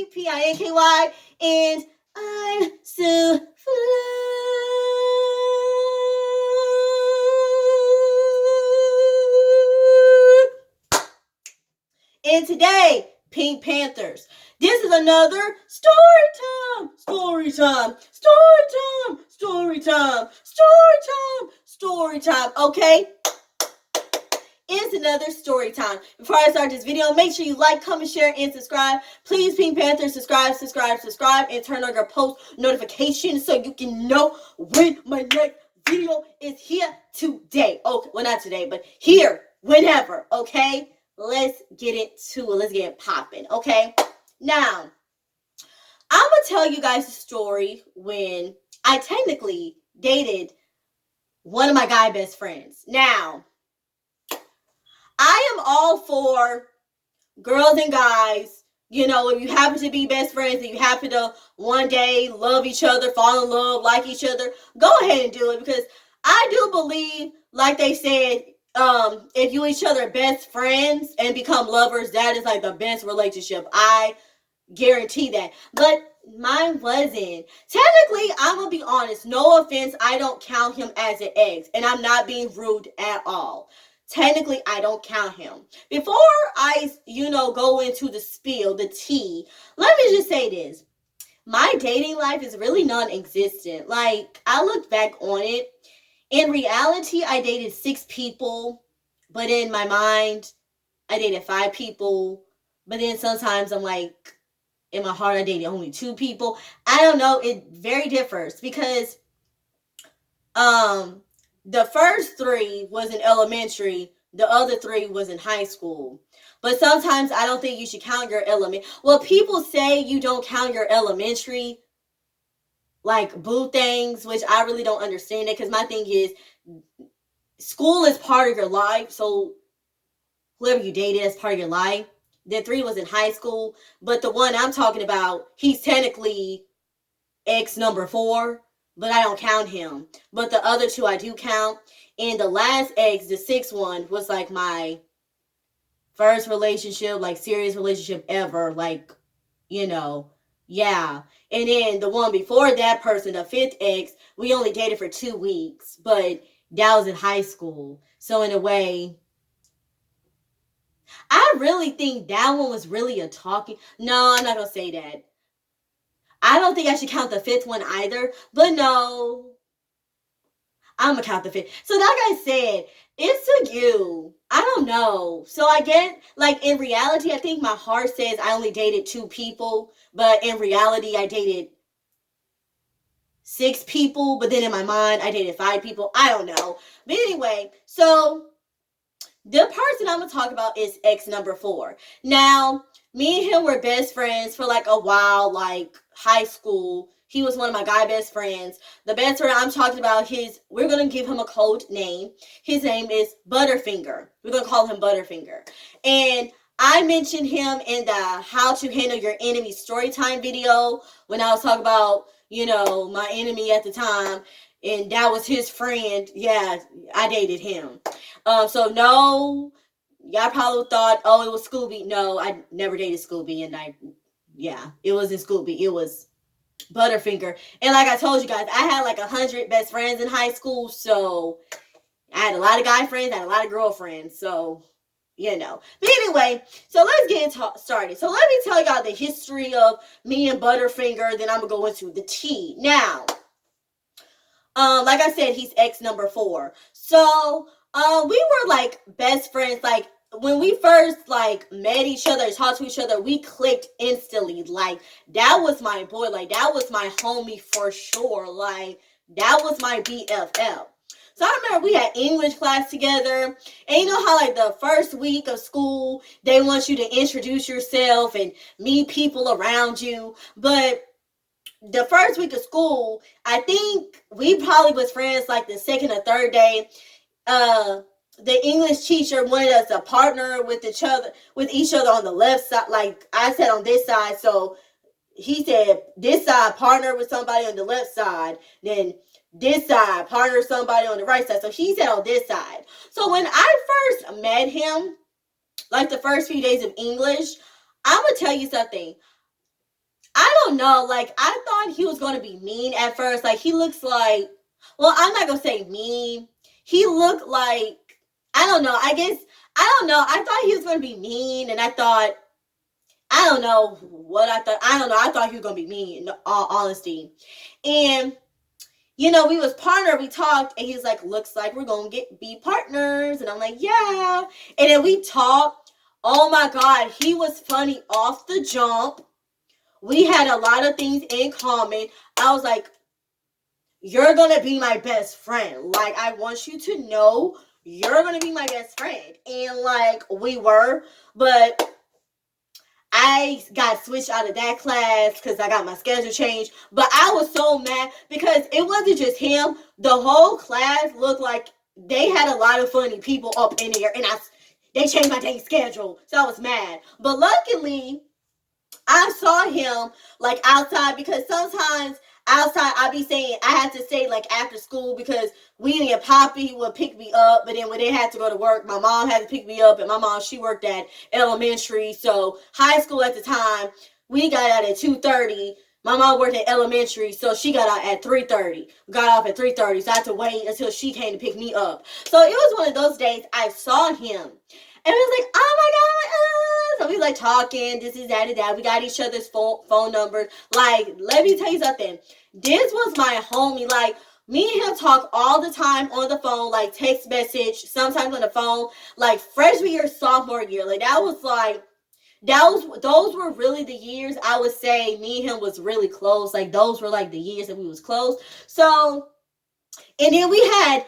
PINKY, and I'm so And today, Pink Panthers. This is another story time. Story time. Story time. Story time. Story time. Story time. Okay? It's another story time. Before I start this video, make sure you like, comment, share, and subscribe. Please, Pink Panthers, subscribe, and turn on your post notifications so you can know when my next video is here today. Okay, well, not today, but here, whenever, okay? Let's get it Let's get it popping, okay? Now, I'm going to tell you guys a story when I technically dated one of my guy best friends. Now, I am all for girls and guys, if you happen to be best friends and you happen to one day love each other, fall in love, like each other, go ahead and do it, because I do believe, like they said, if you each other best friends and become lovers, that is like the best relationship. I guarantee that. But mine wasn't. Technically, I'm going to be honest. No offense, I don't count him as an ex. And I'm not being rude at all. Technically, I don't count him. Before I, go into the spill, the tea, let me just say this. My dating life is really non-existent. Like, I looked back on it. In reality, I dated 6 people. But in my mind, I dated 5 people. But then sometimes I'm like, in my heart, I dated only 2 people. I don't know. It very differs because the first 3 was in elementary. The other 3 was in high school. But sometimes I don't think you should count your Well, people say you don't count your elementary, like, boo things, which I really don't understand it, because my thing is, school is part of your life. So whoever you dated is part of your life. Then 3 was in high school. But the one I'm talking about, he's technically ex number 4. But I don't count him. But the other 2 I do count. And the last ex, the 6th one, was like my first relationship, like serious relationship ever. Like, yeah. And then the one before that person, the 5th ex, we only dated for 2 weeks. But that was in high school. So in a way, I really think that one was really a talking. No, I'm not going to say that. I don't think I should count the 5th one either. But no, I'm going to count the 5th. So like I said, it's to you. I don't know. So I get, like, in reality, I think my heart says I only dated 2 people. But in reality, I dated 6 people. But then in my mind, I dated 5 people. I don't know. But anyway, so the person I'm going to talk about is ex number 4. Now, me and him were best friends for like a while, like high school. He was one of my guy best friends. The best friend I'm talking about, we're going to give him a code name. His name is Butterfinger. We're going to call him Butterfinger. And I mentioned him in the How to Handle Your Enemy Storytime video when I was talking about, my enemy at the time. And that was his friend. Yeah, I dated him. So no, y'all probably thought, oh, it was Scooby. No, I never dated Scooby. And it wasn't Scooby. It was Butterfinger. And like I told you guys, I had like 100 best friends in high school. So I had a lot of guy friends. I had a lot of girlfriends. So, But anyway, so let's get started. So let me tell y'all the history of me and Butterfinger. Then I'm going to go into the tea. Now, like I said, he's ex number 4. So we were like best friends. Like when we first like met each other and talked to each other, we clicked instantly. Like that was my boy. Like that was my homie for sure. Like that was my BFF. So I remember we had English class together. And you know how like the first week of school, they want you to introduce yourself and meet people around you. But the first week of school, I think we probably was friends like the 2nd or 3rd day. The English teacher wanted us to partner with each other on the left side. Like I said on this side, so he said this side partner with somebody on the left side, then this side partner somebody on the right side. So he said on this side. So when I first met him, like the first few days of English, I'm gonna tell you something. I don't know. Like, I thought he was going to be mean at first. Like, he looks like, well, I'm not going to say mean. He looked like, I don't know. I don't know. I thought he was going to be mean. And I thought, I don't know what I thought. I don't know. I thought he was going to be mean, in all honesty. And, you know, we was partner. We talked. And he's like, looks like we're going to be partners. And I'm like, yeah. And then we talked. Oh, my God. He was funny off the jump. We had a lot of things in common. I was like, you're going to be my best friend. Like, I want you to know you're going to be my best friend. And, like, we were. But I got switched out of that class because I got my schedule changed. But I was so mad because it wasn't just him. The whole class looked like they had a lot of funny people up in there. And they changed my dang schedule. So I was mad. But luckily, I saw him like outside because sometimes outside I be saying I had to stay like after school because Weenie and Poppy would pick me up, but then when they had to go to work, my mom had to pick me up, and my mom, she worked at elementary, so high school at the time, we got out at 2:30. My mom worked at elementary, so she got out at 3:30. Got off at 3:30, so I had to wait until she came to pick me up. So it was one of those days I saw him. And it was like, oh my God. So we like talking, this is that and that. We got each other's phone numbers. Like, let me tell you something. This was my homie. Like, me and him talk all the time on the phone, like text message, sometimes on the phone. Like freshman year, sophomore year. Like those were really the years I would say me and him was really close. Like those were like the years that we was close. So, and then we had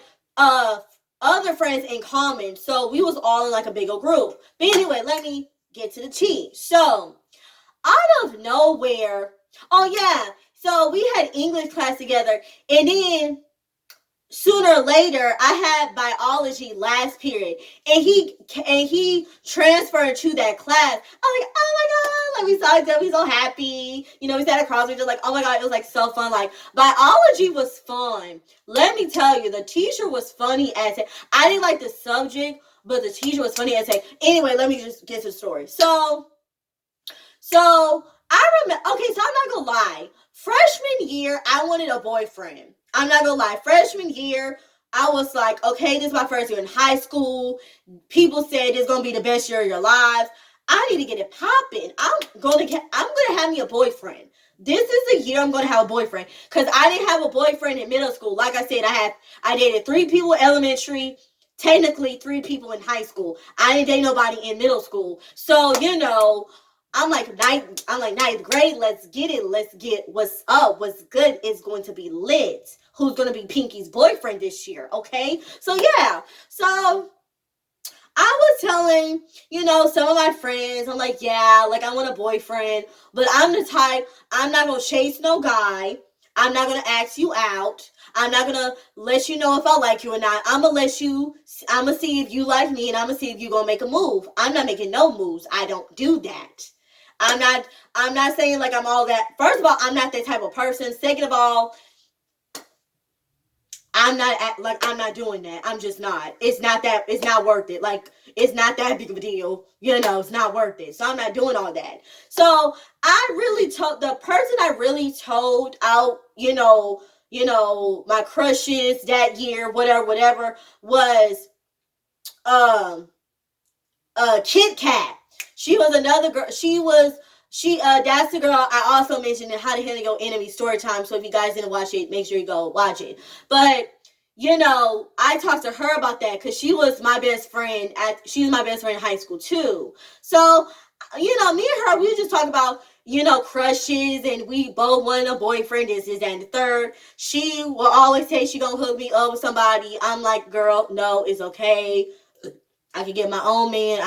other friends in common, so we was all in like a big old group. But anyway, let me get to the tea. So out of nowhere, oh yeah, so we had English class together, and then sooner or later I had biology last period, and he transferred to that class. I'm like, oh my God, like we saw each other, we so happy, you know, we sat across, we just like, oh my God, it was like so fun. Like biology was fun. Let me tell you, the teacher was funny as heck. I didn't like the subject, but the teacher was funny as heck. Anyway, let me just get to the story. So I remember, okay, so I'm not gonna lie. Freshman year, I wanted a boyfriend. I'm not gonna lie. Freshman year, I was like, okay, this is my first year in high school. People said this is gonna be the best year of your lives. I need to get it popping. I'm gonna have me a boyfriend. This is the year I'm gonna have a boyfriend. Cause I didn't have a boyfriend in middle school. Like I said, I dated 3 people in elementary, technically 3 people in high school. I didn't date nobody in middle school. So, you know, I'm like ninth grade. Let's get it. Let's get what's up. What's good is going to be lit. Who's going to be Pinky's boyfriend this year? Okay. So yeah. So I was telling, you know, some of my friends, I'm like, yeah, like I want a boyfriend, but I'm the type, I'm not going to chase no guy. I'm not going to ask you out. I'm not going to let you know if I like you or not. I'm going to see if you like me, and I'm going to see if you're going to make a move. I'm not making no moves. I don't do that. I'm not saying like I'm all that. First of all, I'm not that type of person. Second of all, I'm not doing that. I'm just not. It's not worth it. Like, it's not that big of a deal. You know, it's not worth it. So I'm not doing all that. So I really told the person I really told out, you know, my crushes that year, whatever, was Kit Kat. She was another girl. That's the girl I also mentioned in How to Handle Your Enemy story time. So if you guys didn't watch it, make sure you go watch it. But, you know, I talked to her about that because she was my best friend. She was my best friend in high school too. So, you know, me and her, we just talk about, you know, crushes, and we both wanted a boyfriend, this, and the third. She will always say she gonna hook me up with somebody. I'm like, girl, no, it's okay. I can get my own man.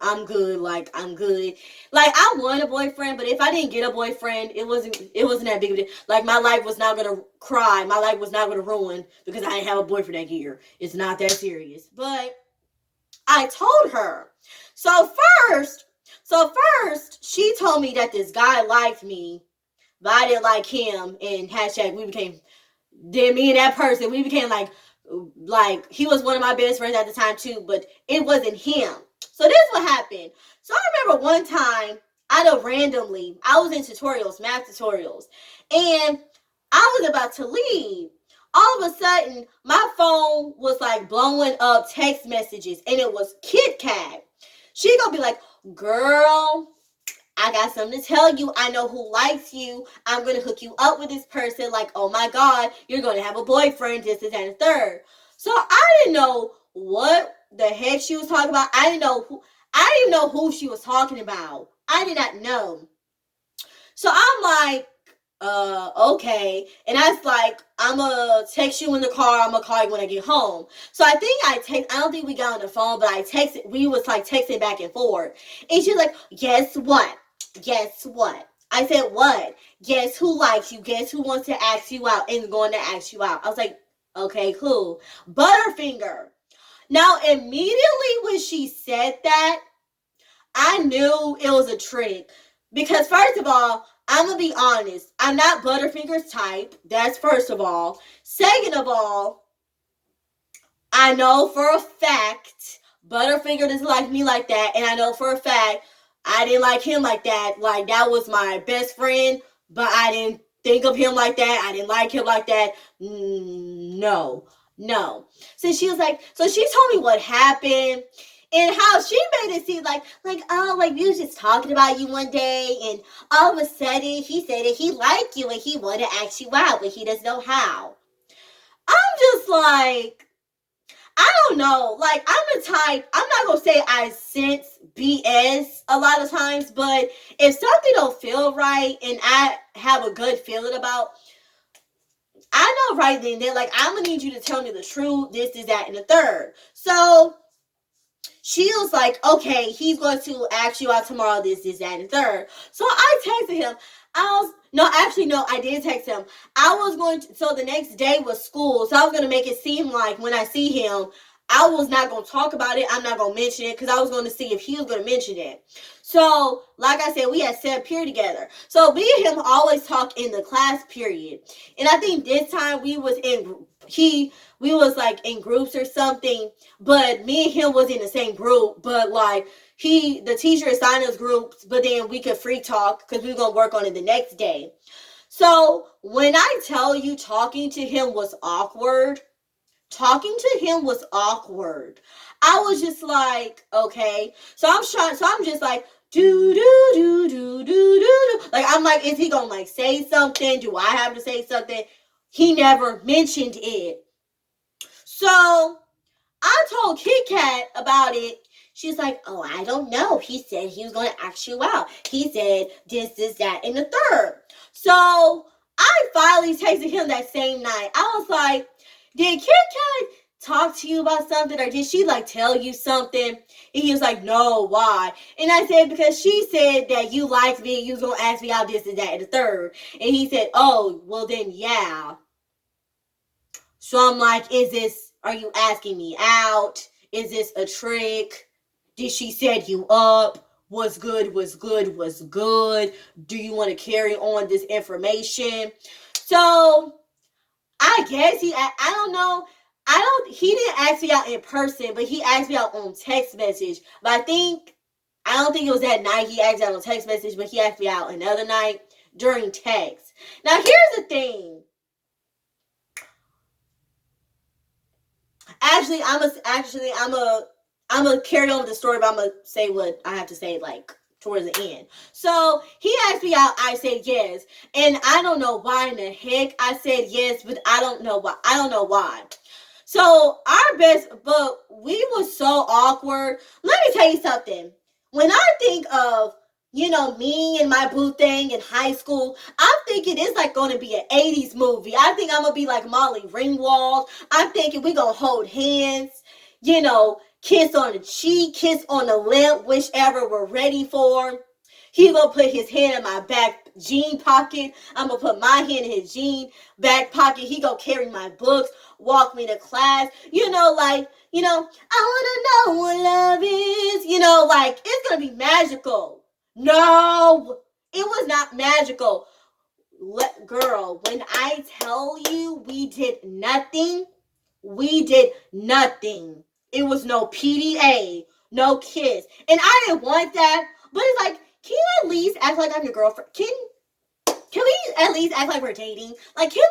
I'm good. Like, I'm good. Like, I want a boyfriend, but if I didn't get a boyfriend, it wasn't that big of a deal. Like, my life was not going to cry. My life was not going to ruin because I didn't have a boyfriend that year. It's not that serious. But I told her. So first, she told me that this guy liked me, but I didn't like him. And hashtag, me and that person, we became like he was one of my best friends at the time too, but it wasn't him. So this is what happened. So I remember one time out of randomly, I was in tutorials, math tutorials, and I was about to leave. All of a sudden, my phone was like blowing up text messages, and it was Kit Kat. She gonna be like, girl, I got something to tell you. I know who likes you. I'm going to hook you up with this person. Like, oh my God, you're going to have a boyfriend, this, and the third. So I didn't know what the heck she was talking about. I didn't even know who she was talking about. I did not know. So I'm like, okay. And I was like, I'm gonna text you in the car. I'm gonna call you when I get home. So I don't think we got on the phone, but we was like texting back and forth. And she's like, guess what? Guess what? I said, what? Guess who likes you? Guess who wants to ask you out and is going to ask you out? I was like, okay, cool. Butterfinger. Now, immediately when she said that, I knew it was a trick. Because first of all, I'm going to be honest. I'm not Butterfinger's type. That's first of all. Second of all, I know for a fact Butterfinger doesn't like me like that. And I know for a fact I didn't like him like that. Like, that was my best friend, but I didn't think of him like that. I didn't like him like that. No. So she was like, so she told me what happened and how she made it seem like, oh, like we was just talking about you one day, and all of a sudden he said that he liked you and he wanted to ask you out, but he doesn't know how. I'm just like, I don't know. Like, I'm the type, I'm not going to say I sense BS a lot of times, but if something don't feel right and I have a good feeling about, I know right then, they're like, I'm going to need you to tell me the truth, this, that, and the third. So she was like, okay, he's going to ask you out tomorrow, this, that, and the third. So I texted him. I did text him. So the next day was school. So I was going to make it seem like when I see him, I was not going to talk about it. I'm not going to mention it because I was going to see if he was going to mention it. So, like I said, we had said period together. So me and him always talk in the class period. And I think this time we was like in groups or something, but me and him was in the same group, but like the teacher assigned us groups, but then we could free talk because we were going to work on it the next day. So when I tell you talking to him was awkward, I was just like, okay. So I'm just like, do. Like, I'm like, is he going to like say something? Do I have to say something? He never mentioned it. So I told Kit Kat about it. She's like, oh, I don't know. He said he was going to ask you out. He said this, that, and the third. So I finally texted him that same night. I was like, did Kit Kat talk to you about something, or did she like tell you something? And he was like, no, why? And I said, because she said that you liked me, you was going to ask me out, this, that, and the third. And he said, oh, well then, yeah. So I'm like, are you asking me out? Is this a trick? Did she set you up? What's good? Do you want to carry on this information? So I guess I don't know. He didn't ask me out in person, but he asked me out on text message. But I don't think it was that night he asked me out on text message, but he asked me out another night during text. Now here's the thing. Actually, I'm gonna carry on with the story, but I'm gonna say what I have to say like towards the end. So he asked me out. I said yes, and I don't know why in the heck I said yes, but I don't know why. So but we were so awkward. Let me tell you something. When I think of me and my boo thing in high school, I'm thinking it's like going to be an 80s movie. I think I'm going to be like Molly Ringwald. I'm thinking we're going to hold hands, kiss on the cheek, kiss on the lip, whichever we're ready for. He going to put his hand in my back jean pocket. I'm going to put my hand in his jean back pocket. He going to carry my books, walk me to class. I want to know what love is. It's going to be magical. No, it was not magical. Girl, when I tell you we did nothing. It was no PDA, no kiss. And I didn't want that. But it's like, can you at least act like I'm your girlfriend? Can we at least act like we're dating? Like, can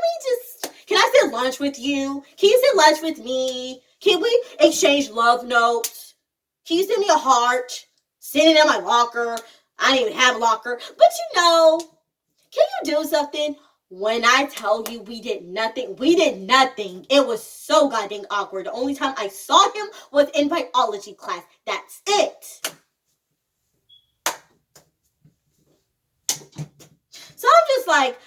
I sit lunch with you? Can you sit lunch with me? Can we exchange love notes? Can you send me a heart? Send it in my locker. I didn't even have a locker. But can you do something? When I tell you we did nothing. It was so goddamn awkward. The only time I saw him was in biology class. That's it. So I'm just like,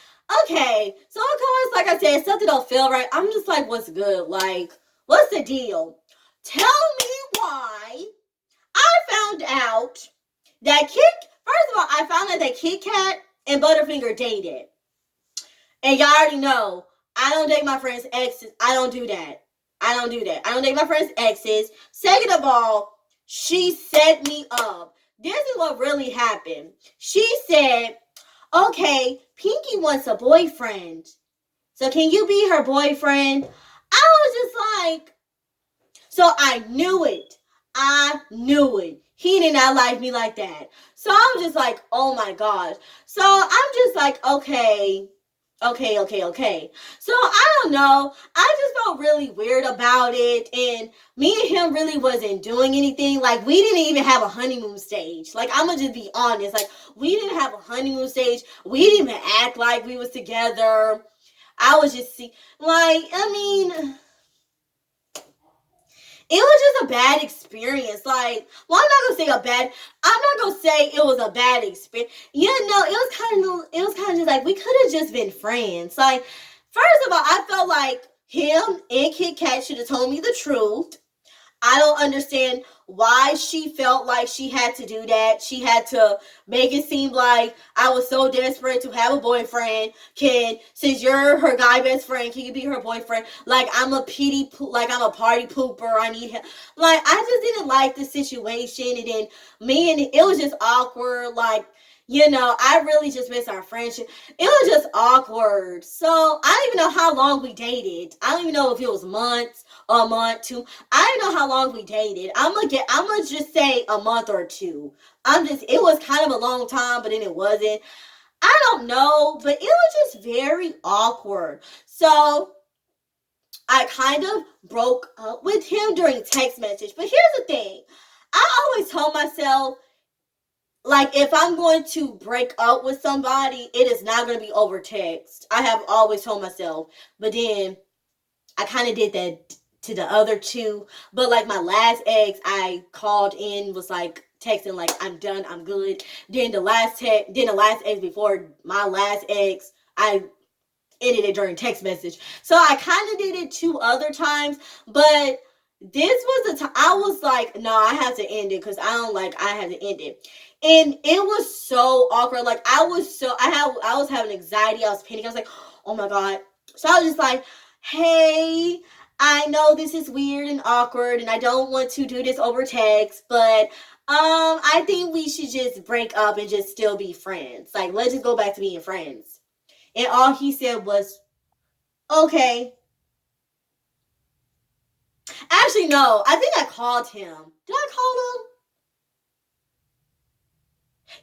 okay. So of course, like I said, something don't feel right. I'm just like, what's good? Like, what's the deal? Tell me why I found out that first of all, I found out that Kit Kat and Butterfinger dated. And y'all already know, I don't date my friends' exes. I don't do that. I don't date my friends' exes. Second of all, she set me up. This is what really happened. She said, okay, Pinky wants a boyfriend. So can you be her boyfriend? I was just like, so I knew it. He did not like me like that. So I was just like, oh my gosh. So I'm just like, okay. So I don't know. I just felt really weird about it. And me and him really wasn't doing anything. Like, we didn't even have a honeymoon stage. Like, I'm going to just be honest. Like, we didn't have a honeymoon stage. We didn't even act like we was together. I was just it was just a bad experience. Like, well, I'm not gonna say it was a bad experience. You know, it was kind of just like, we could have just been friends. Like, first of all, I felt like him and Kit Kat should have told me the truth. I don't understand why she felt like she had to do that. She had to make it seem like I was so desperate to have a boyfriend. Since you're her guy best friend, can you be her boyfriend? Like, I'm a party pooper. I need him. Like, I just didn't like the situation. And then it was just awkward. Like, you know, I really just miss our friendship. It was just awkward. So I don't even know how long we dated. I don't even know if it was months, a month, 2. I don't know how long we dated. I'm gonna just say a month or 2. It was kind of a long time, but then it wasn't. I don't know, but it was just very awkward. So I kind of broke up with him during text message. But here's the thing. I always told myself, like, if I'm going to break up with somebody, it is not going to be over text. I have always told myself. But then I kind of did that to the other 2. But like my last ex, I called in, was like texting like, I'm done, I'm good. Then the last ex before my last ex, I ended it during text message. So I kind of did it 2 other times, but this was the time I was like, no, I have to end it because I have to end it. And it was so awkward. Like, I was having anxiety. I was panicking. I was like, oh my God. So I was just like, hey, I know this is weird and awkward and I don't want to do this over text, but I think we should just break up and just still be friends. Like, let's just go back to being friends. And all he said was, okay. Actually, no. I think I called him. Did I call him?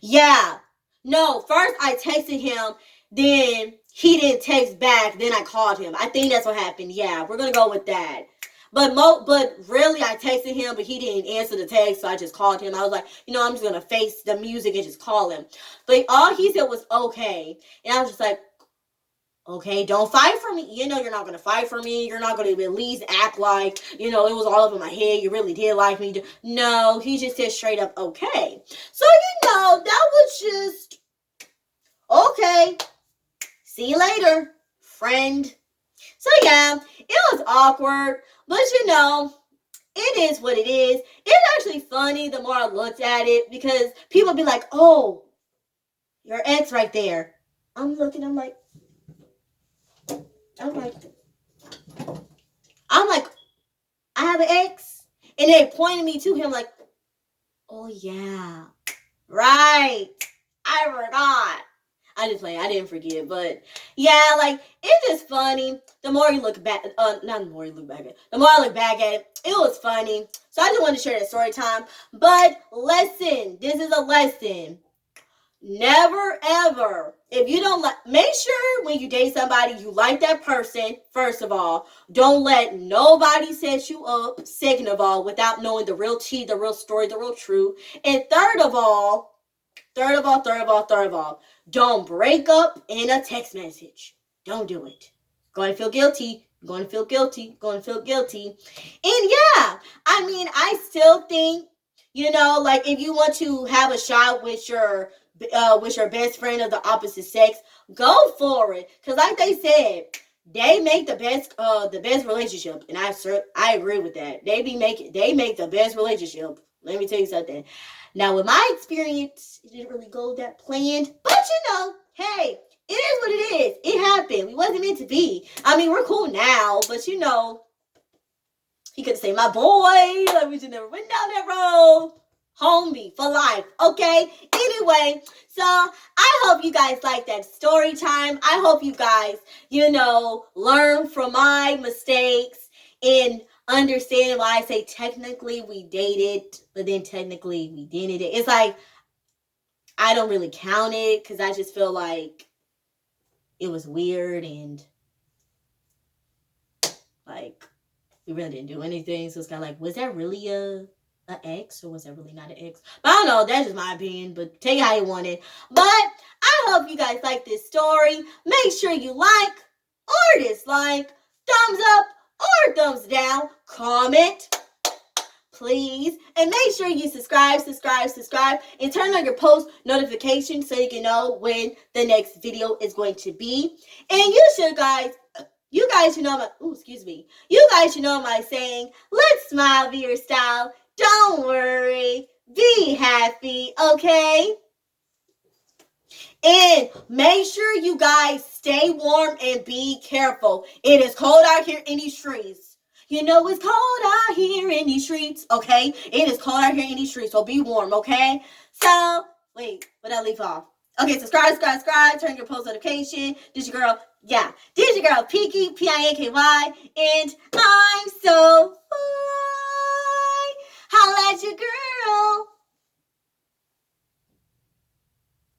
Yeah. No, first I texted him, then he didn't text back, then I called him. I think that's what happened. Yeah, we're going to go with that. But really, I texted him, but he didn't answer the text, so I just called him. I was like, I'm just going to face the music and just call him. But all he said was, okay. And I was just like, okay, don't fight for me. You're not going to fight for me. You're not going to at least act like, it was all over my head. You really did like me. No, he just said straight up, okay. So, that was just, okay. See you later, friend. So, yeah, it was awkward. But, it is what it is. It's actually funny the more I looked at it because people be like, oh, your ex right there. I'm like, I have an ex. And they pointed me to him like, oh yeah, right. I forgot. I just play. I didn't forget. But yeah, like, it's just funny. The more you look back, not the more you look back at it. The more I look back at it, it was funny. So I just wanted to share that story time. But lesson. This is a lesson. never ever, if you don't make sure when you date somebody you like that person. First of all, don't let nobody set you up. Second of all, without knowing the real tea, the real story, the real truth. And third of all, don't break up in a text message. Don't do it. Going to feel guilty. Going to feel guilty. Going to feel guilty. And yeah, I mean, I still think, like if you want to have a shot with your best friend of the opposite sex, go for it. Cause like they said, they make the best relationship, and I agree with that. They make the best relationship. Let me tell you something. Now, with my experience, it didn't really go that planned, but hey, it is what it is. It happened. We wasn't meant to be. I mean, we're cool now, but he could say my boy. Like, we should never went down that road. Homie for life, okay? Anyway, so I hope you guys like that story time. I hope you guys, learn from my mistakes and understand why I say technically we dated, but then technically we didn't. It's like, I don't really count it because I just feel like it was weird and like we really didn't do anything. So it's kind of like, was that really an ex or was that really not an ex? But I don't know. That's just my opinion. But take it how you want it. But I hope you guys like this story. Make sure you like or dislike, thumbs up or thumbs down, comment, please, and make sure you subscribe, and turn on your post notifications so you can know when the next video is going to be. And you guys should know You guys should know my saying, let's smile, be your style. Don't worry, be happy, okay? And make sure you guys stay warm and be careful. It is cold out here in these streets. It's cold out here in these streets, okay? It is cold out here in these streets, so be warm, okay? So, wait, what did I leave off? Okay, subscribe, turn your post notification. This your girl, Pinky, Pinky, and I'm so fine. Holla at your girl.